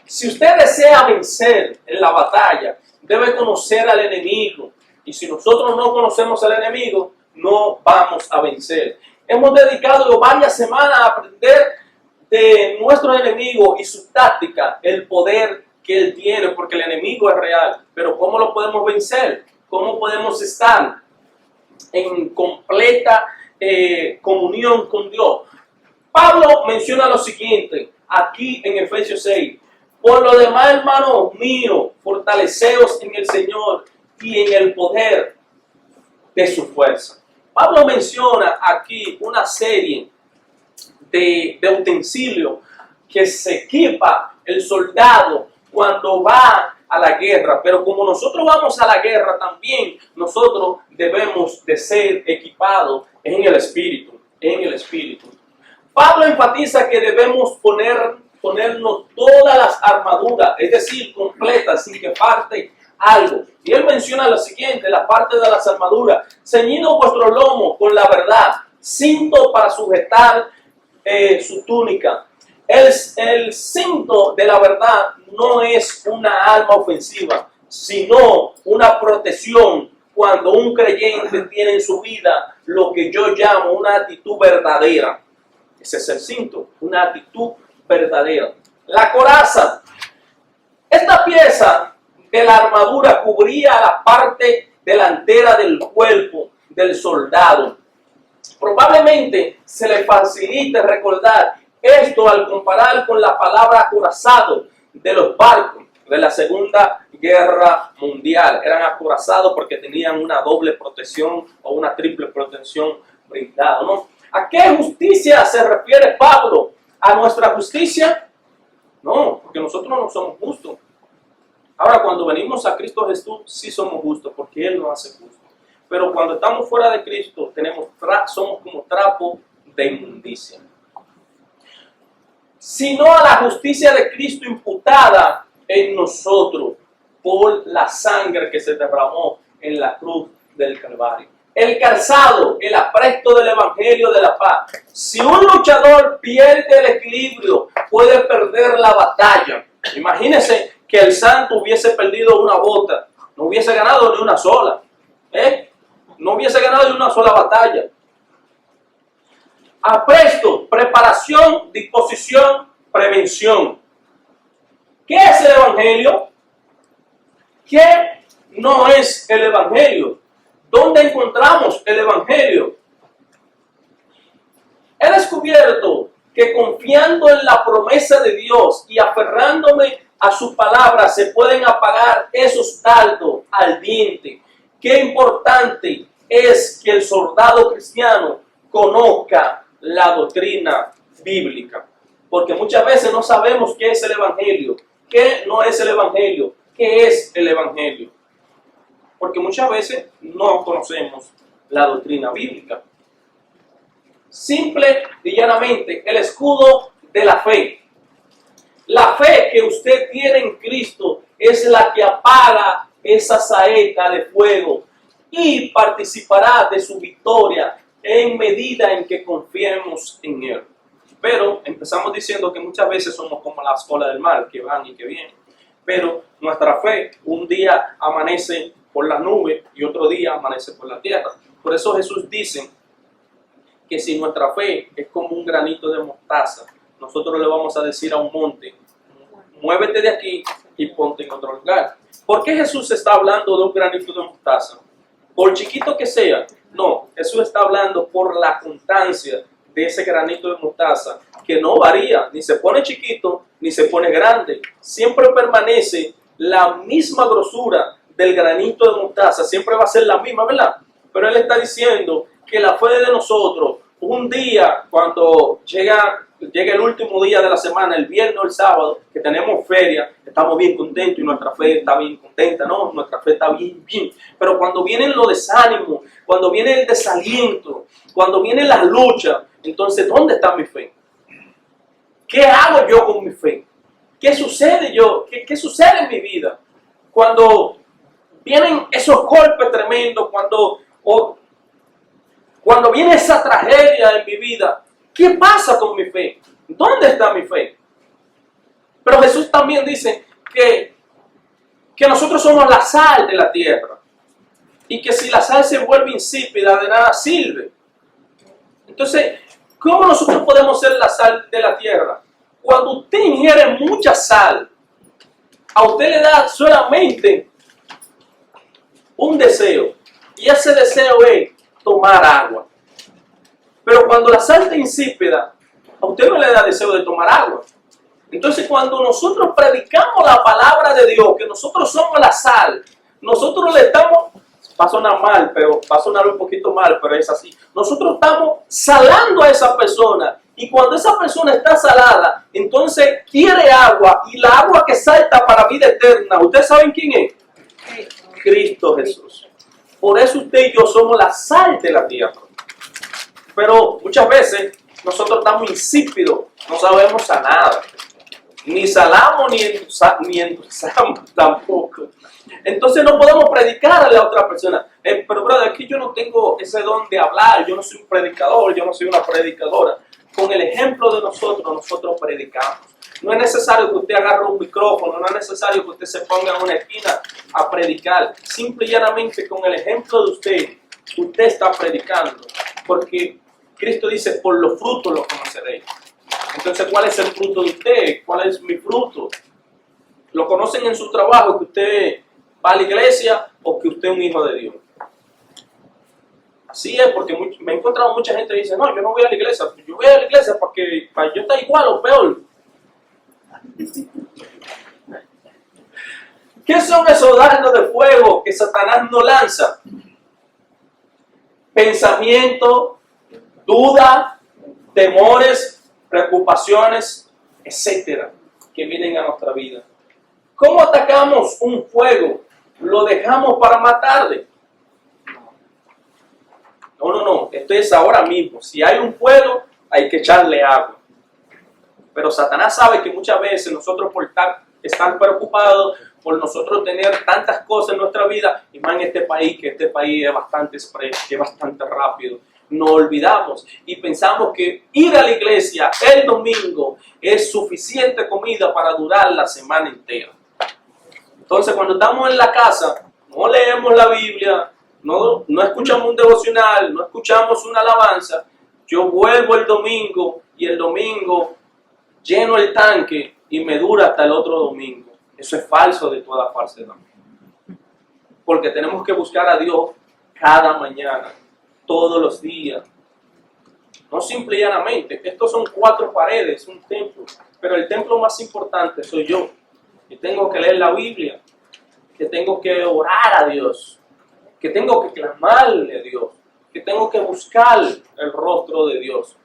Si usted desea vencer en la batalla, debe conocer al enemigo. Y si nosotros no conocemos al enemigo, no vamos a vencer. Hemos dedicado varias semanas a aprender de nuestro enemigo y su táctica, el poder que él tiene, porque el enemigo es real. Pero ¿cómo lo podemos vencer? ¿Cómo podemos estar en completa comunión con Dios? Pablo menciona lo siguiente, aquí en Efesios 6. Por lo demás, hermanos míos, fortaleceos en el Señor y en el poder de su fuerza. Pablo menciona aquí una serie de utensilios que se equipa el soldado cuando va a la guerra. Pero como nosotros vamos a la guerra también, nosotros debemos de ser equipados en el Espíritu. En el Espíritu. Pablo enfatiza que debemos ponernos todas las armaduras, es decir, completas, sin que falte algo. Y él menciona lo siguiente, la parte de las armaduras: ceñido vuestro lomo con la verdad, cinto para sujetar su túnica. El cinto de la verdad no es una arma ofensiva, sino una protección cuando un creyente tiene en su vida lo que yo llamo una actitud verdadera. Ese es el cinto, una actitud verdadera. La coraza. Esta pieza de la armadura cubría la parte delantera del cuerpo del soldado. Probablemente se le facilite recordar esto al comparar con la palabra acorazado de los barcos de la Segunda Guerra Mundial. Eran acorazados porque tenían una doble protección o una triple protección brindada, ¿no? ¿A qué justicia se refiere Pablo? ¿A nuestra justicia? No, porque nosotros no somos justos. Ahora, cuando venimos a Cristo Jesús, sí somos justos, porque Él nos hace justos. Pero cuando estamos fuera de Cristo, somos como trapo de inmundicia. Sino a la justicia de Cristo imputada en nosotros por la sangre que se derramó en la cruz del Calvario. El calzado, el apresto del Evangelio de la paz. Si un luchador pierde el equilibrio, puede perder la batalla. Imagínense que el santo hubiese perdido una bota, no hubiese ganado ni una sola. No hubiese ganado ni una sola batalla. Apresto, preparación, disposición, prevención. ¿Qué es el Evangelio? ¿Qué no es el Evangelio? ¿Dónde encontramos el Evangelio? He descubierto que confiando en la promesa de Dios y aferrándome a su palabra se pueden apagar esos dardos ardientes. Qué importante es que el soldado cristiano conozca la doctrina bíblica. Porque muchas veces no sabemos qué es el Evangelio, qué no es el Evangelio, qué es el Evangelio. Porque muchas veces no conocemos la doctrina bíblica. Simple y llanamente, el escudo de la fe. La fe que usted tiene en Cristo es la que apaga esa saeta de fuego y participará de su victoria en medida en que confiemos en Él. Pero empezamos diciendo que muchas veces somos como las olas del mar, que van y que vienen. Pero nuestra fe un día amanece por la nube y otro día amanece por la tierra. Por eso Jesús dice que si nuestra fe es como un granito de mostaza, nosotros le vamos a decir a un monte, muévete de aquí y ponte en otro lugar. ¿Por qué Jesús está hablando de un granito de mostaza? Por chiquito que sea, no, Jesús está hablando por la constancia de ese granito de mostaza, que no varía, ni se pone chiquito, ni se pone grande. Siempre permanece la misma grosura del granito de mostaza, siempre va a ser la misma, ¿verdad? Pero Él está diciendo que la fe de nosotros, un día, cuando llega el último día de la semana, el viernes o el sábado, que tenemos feria, estamos bien contentos y nuestra fe está bien contenta, ¿no? Nuestra fe está bien. Pero cuando vienen los desánimos, cuando viene el desaliento, cuando vienen las luchas, entonces, ¿dónde está mi fe? ¿Qué hago yo con mi fe? ¿Qué sucede ¿Qué sucede en mi vida? Cuando vienen esos golpes tremendos, cuando viene esa tragedia en mi vida, ¿qué pasa con mi fe? ¿Dónde está mi fe? Pero Jesús también dice que nosotros somos la sal de la tierra y que si la sal se vuelve insípida, de nada sirve. Entonces, ¿cómo nosotros podemos ser la sal de la tierra? Cuando usted ingiere mucha sal, a usted le da solamente un deseo, y ese deseo es tomar agua. Pero cuando la sal está insípida, a usted no le da deseo de tomar agua. Entonces, cuando nosotros predicamos la palabra de Dios, que nosotros somos la sal, nosotros le estamos, va a sonar mal, pero va a sonar un poquito mal, pero es así. Nosotros estamos salando a esa persona, y cuando esa persona está salada, entonces quiere agua, y la agua que salta para vida eterna, ¿ustedes saben quién es? Cristo Jesús. Por eso usted y yo somos la sal de la tierra. Pero muchas veces nosotros estamos insípidos, no sabemos a nada. Ni salamos ni endulzamos tampoco. Entonces no podemos predicar a la otra persona. Pero brother, aquí yo no tengo ese don de hablar, yo no soy un predicador, yo no soy una predicadora. Con el ejemplo de nosotros predicamos. No es necesario que usted agarre un micrófono, no es necesario que usted se ponga en una esquina a predicar. Simple y llanamente con el ejemplo de usted está predicando. Porque Cristo dice, por los frutos los conoceréis. Entonces, ¿cuál es el fruto de usted? ¿Cuál es mi fruto? ¿Lo conocen en su trabajo, que usted va a la iglesia o que usted es un hijo de Dios? Así es, porque me he encontrado mucha gente que dice, no, yo no voy a la iglesia. Yo voy a la iglesia para yo estar igual o peor. ¿Qué son esos dardos de fuego que Satanás nos lanza? Pensamiento, duda, temores, preocupaciones, etcétera, que vienen a nuestra vida. ¿Cómo atacamos un fuego? ¿Lo dejamos para matarle? No, esto es ahora mismo. Si hay un fuego, hay que echarle agua. Pero Satanás sabe que muchas veces nosotros por estar preocupados, por nosotros tener tantas cosas en nuestra vida, y más en este país, que este país es bastante express, que es bastante rápido, nos olvidamos y pensamos que ir a la iglesia el domingo es suficiente comida para durar la semana entera. Entonces, cuando estamos en la casa, no leemos la Biblia, no escuchamos un devocional, no escuchamos una alabanza. Yo vuelvo el domingo y el domingo lleno el tanque y me dura hasta el otro domingo. Eso es falso de toda falsedad. Porque tenemos que buscar a Dios cada mañana, todos los días. No simple y llanamente. Estos son 4 paredes, un templo. Pero el templo más importante soy yo. Que tengo que leer la Biblia. Que tengo que orar a Dios. Que tengo que clamarle a Dios. Que tengo que buscar el rostro de Dios.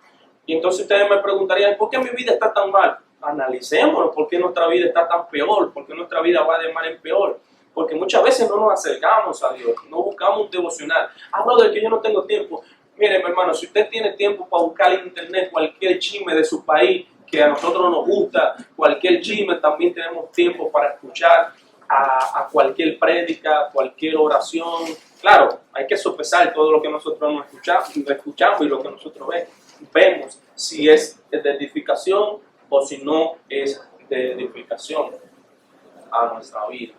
Y entonces ustedes me preguntarían, ¿por qué mi vida está tan mal? Analicémonos, ¿por qué nuestra vida está tan peor? ¿Por qué nuestra vida va de mal en peor? Porque muchas veces no nos acercamos a Dios, no buscamos un devocional. Hablo de que yo no tengo tiempo. Mire, mi hermano, si usted tiene tiempo para buscar en internet cualquier chisme de su país, que a nosotros nos gusta, cualquier chisme, también tenemos tiempo para escuchar a cualquier prédica, cualquier oración. Claro, hay que sopesar todo lo que nosotros nos escuchamos y lo que nosotros vemos. vemos si es de edificación o si no es de edificación a nuestra vida.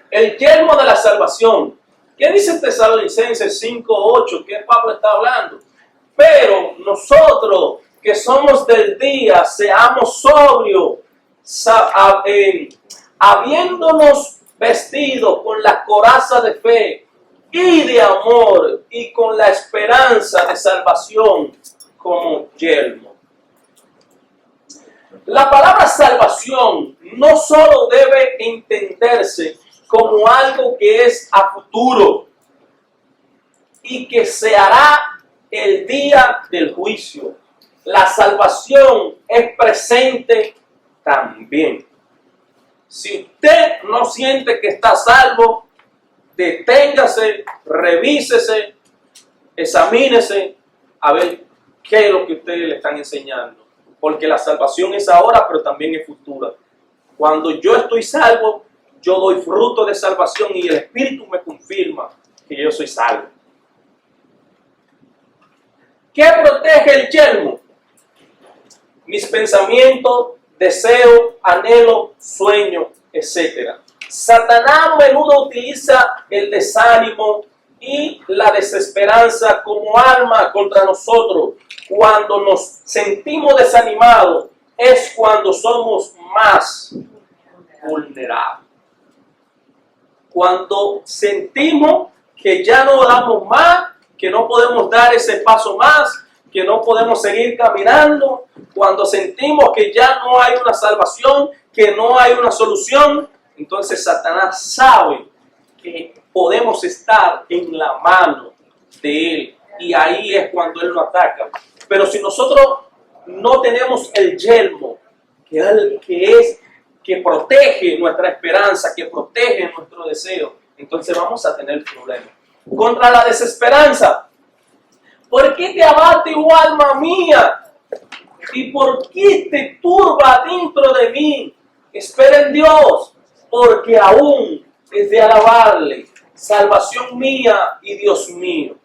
El yelmo de la salvación. ¿Qué dice Tesalonicenses 5:8? ¿Qué Pablo está hablando? Pero nosotros que somos del día, seamos sobrios, habiéndonos vestido con la coraza de fe y de amor y con la esperanza de salvación como yelmo. La palabra salvación no solo debe entenderse como algo que es a futuro y que se hará el día del juicio. La salvación es presente también. Si usted no siente que está salvo, deténgase, revísese, examínese a ver qué es lo que ustedes le están enseñando. Porque la salvación es ahora, pero también es futura. Cuando yo estoy salvo, yo doy fruto de salvación y el Espíritu me confirma que yo soy salvo. ¿Qué protege el yelmo? Mis pensamientos, deseos, anhelos, sueños, etc. Satanás a menudo utiliza el desánimo y la desesperanza como arma contra nosotros. Cuando nos sentimos desanimados es cuando somos más vulnerables. Cuando sentimos que ya no damos más, que no podemos dar ese paso más, que no podemos seguir caminando, cuando sentimos que ya no hay una salvación, que no hay una solución, entonces Satanás sabe que podemos estar en la mano de él y ahí es cuando él nos ataca. Pero si nosotros no tenemos el yelmo, que protege nuestra esperanza, que protege nuestro deseo, entonces vamos a tener problemas. Contra la desesperanza. ¿Por qué te abate, oh alma mía? ¿Y por qué te turba dentro de mí? Espera en Dios, porque aún es de alabarle, salvación mía y Dios mío.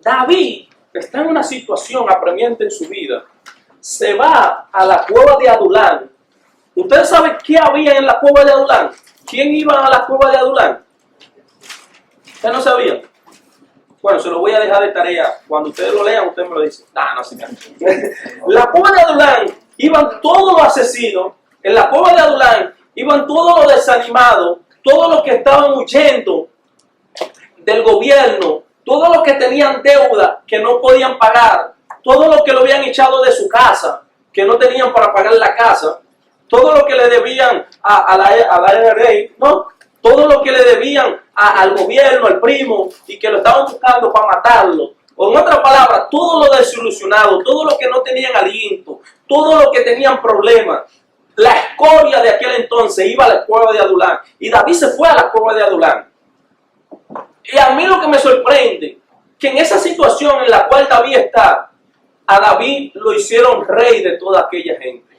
David está en una situación apremiante en su vida. Se va a la cueva de Adulán. ¿Ustedes saben qué había en la cueva de Adulán? ¿Quién iba a la cueva de Adulán? ¿Ustedes no sabían? Bueno, se lo voy a dejar de tarea. Cuando ustedes lo lean, ustedes me lo dicen. No se caen. La cueva de Adulán iban todos los asesinos. En la cueva de Adulán iban todos los desanimados, todos los que estaban huyendo del gobierno, todos los que tenían deuda que no podían pagar, todos los que lo habían echado de su casa, que no tenían para pagar la casa, todo lo que le debían a la IRA, ¿no? Todo lo que le debían al gobierno, al primo, y que lo estaban buscando para matarlo. O en otras palabras, todo lo desilusionado, todo lo que no tenían aliento, todo lo que tenían problemas. La escoria de aquel entonces iba a la cueva de Adulán. Y David se fue a la cueva de Adulán. Y a mí lo que me sorprende, que en esa situación en la cual David está, a David lo hicieron rey de toda aquella gente.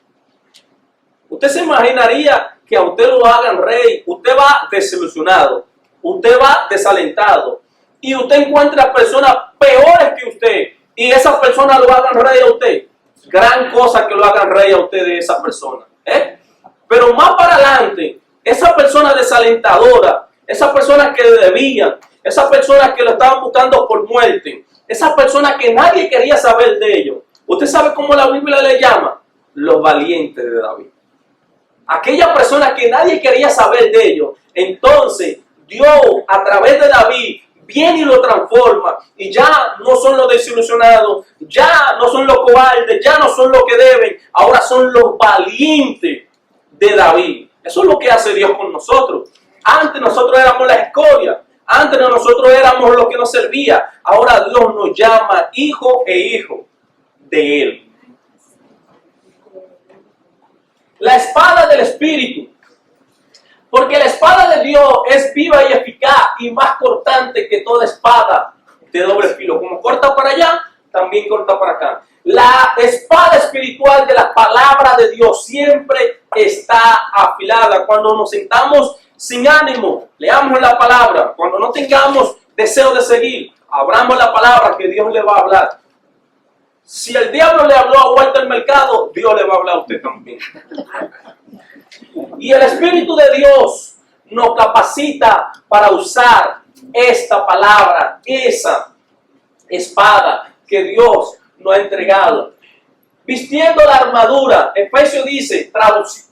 Usted se imaginaría que a usted lo hagan rey, usted va desilusionado, usted va desalentado y usted encuentra personas peores que usted y esas personas lo hagan rey a usted. Gran cosa que lo hagan rey a usted de esa persona. Pero más para adelante, esa persona desalentadora, esas personas que le debían, esas personas que lo estaban buscando por muerte, esas personas que nadie quería saber de ellos. ¿Usted sabe cómo la Biblia le llama? Los valientes de David. Aquella persona que nadie quería saber de ellos. Entonces, Dios a través de David viene y lo transforma. Y ya no son los desilusionados, ya no son los cobardes, ya no son los que deben. Ahora son los valientes de David. Eso es lo que hace Dios con nosotros. Antes nosotros éramos la escoria. Antes nosotros éramos los que nos servía. Ahora Dios nos llama hijo e hijo de Él. La espada del Espíritu. Porque la espada de Dios es viva y eficaz y más cortante que toda espada de doble filo. Como corta para allá, también corta para acá. La espada espiritual de la palabra de Dios siempre está afilada. Cuando nos sentamos sin ánimo, leamos la palabra. Cuando no tengamos deseo de seguir, abramos la palabra que Dios le va a hablar. Si el diablo le habló a Walter Mercado, Dios le va a hablar a usted también. Y el Espíritu de Dios nos capacita para usar esta palabra, esa espada que Dios nos ha entregado. Vistiendo la armadura, Efesios dice,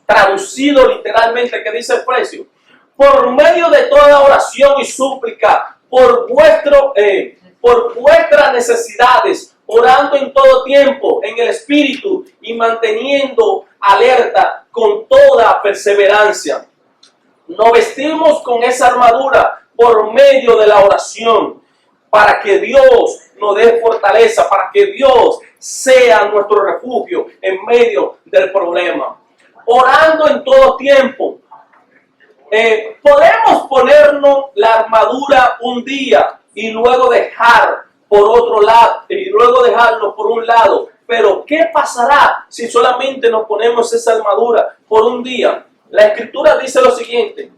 traducido literalmente, que dice Efesios, por medio de toda oración y súplica, por vuestras necesidades, orando en todo tiempo en el Espíritu y manteniendo alerta con toda perseverancia. Nos vestimos con esa armadura por medio de la oración, para que Dios nos dé fortaleza, para que Dios sea nuestro refugio en medio del problema. Orando en todo tiempo. Podemos ponernos la armadura un día y luego dejar por otro lado, y luego dejarlo por un lado. Pero ¿qué pasará si solamente nos ponemos esa armadura por un día? La Escritura dice lo siguiente: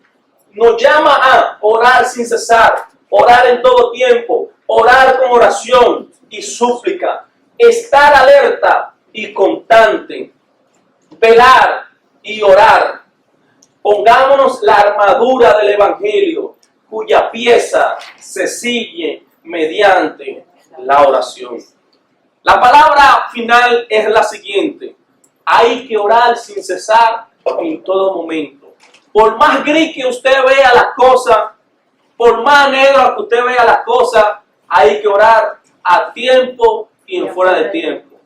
nos llama a orar sin cesar, orar en todo tiempo, orar con oración y súplica, estar alerta y constante, velar y orar. Pongámonos la armadura del Evangelio, cuya pieza se sigue mediante la oración. La palabra final es la siguiente: hay que orar sin cesar en todo momento. Por más gris que usted vea las cosas, por más negro que usted vea las cosas, hay que orar a tiempo y en fuera de tiempo.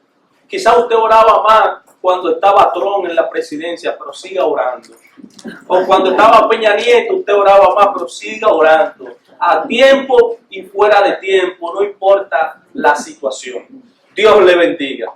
Quizá usted oraba más cuando estaba Trump en la presidencia, pero siga orando. O cuando estaba Peña Nieto, usted oraba más, pero siga orando. A tiempo y fuera de tiempo, no importa la situación. Dios le bendiga.